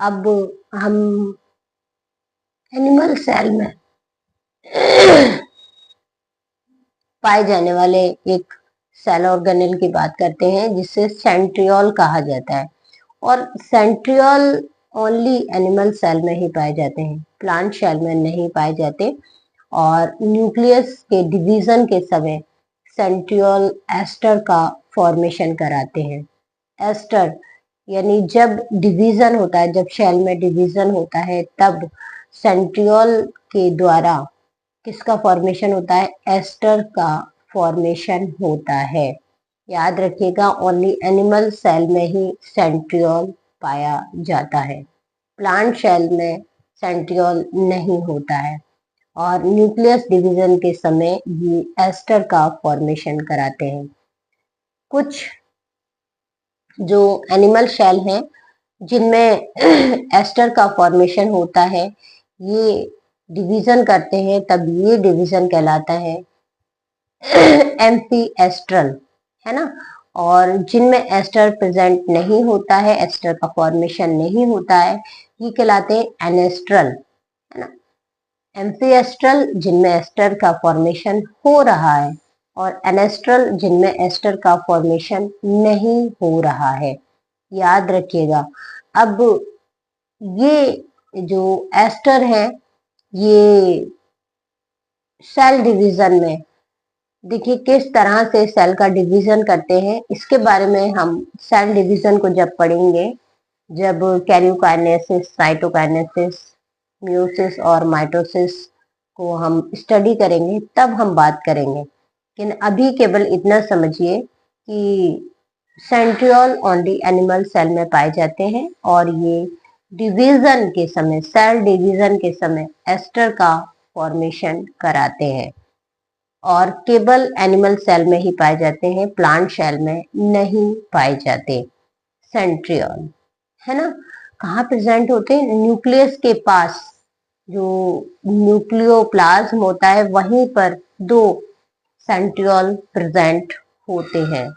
अब हम animal cell में पाए जाने वाले एक सेल ऑर्गेनेल की बात करते हैं जिसे सेंट्रियोल कहा जाता है। और सेंट्रियोल ओनली एनिमल सेल में ही पाए जाते हैं, प्लांट सेल में नहीं पाए जाते। और न्यूक्लियस के डिवीजन के समय सेंट्रियोल एस्टर का फॉर्मेशन कराते हैं। एस्टर यानी जब डिवीजन होता है, जब सेल में डिवीजन होता है, तब सेंट्रियोल के द्वारा किसका फॉर्मेशन होता है? एस्टर का फॉर्मेशन होता है। याद रखिएगा, ओनली एनिमल सेल में ही सेंट्रियोल पाया जाता है, प्लांट सेल में सेंट्रियोल नहीं होता है। और न्यूक्लियस डिवीजन के समय ये एस्टर का फॉर्मेशन कराते हैं। कुछ जो एनिमल सेल हैं जिनमें एस्टर का फॉर्मेशन होता है, ये डिवीजन करते हैं, तब ये डिवीजन कहलाता है एम्फी एस्ट्रल, है ना। और जिनमें एस्टर प्रेजेंट नहीं होता है, एस्टर का फॉर्मेशन नहीं होता है, ये कहलाते हैं एनेस्ट्रल, है ना। एम्फी एस्ट्रल जिनमें एस्टर का फॉर्मेशन हो रहा है, और एनेस्ट्रल जिनमें एस्टर का फॉर्मेशन नहीं हो रहा है। याद रखिएगा। अब ये जो एस्टर है, ये सेल डिवीजन में देखिए किस तरह से सेल का डिवीजन करते हैं। इसके बारे में हम सेल डिवीजन को जब पढ़ेंगे, जब कैरियोकाइनेसिस, साइटोकाइनेसिस, मियोसिस और माइटोसिस को हम स्टडी करेंगे, तब हम बात करेंगे। लेकिन अभी केवल इतना समझिए कि सेंट्रियोल ओनली एनिमल सेल में पाए जाते हैं, और ये डिवीजन के समय, सेल डिवीजन के समय एस्टर का फॉर्मेशन कराते हैं, और केवल एनिमल सेल में ही पाए जाते हैं, प्लांट सेल में नहीं पाए जाते सेंट्रियोल, है ना। कहाँ प्रेजेंट होते हैं? न्यूक्लियस के पास जो न्यूक्लियोप्लाज्म होता है, वहीं पर दो सेंट्रियोल प्रेजेंट होते हैं।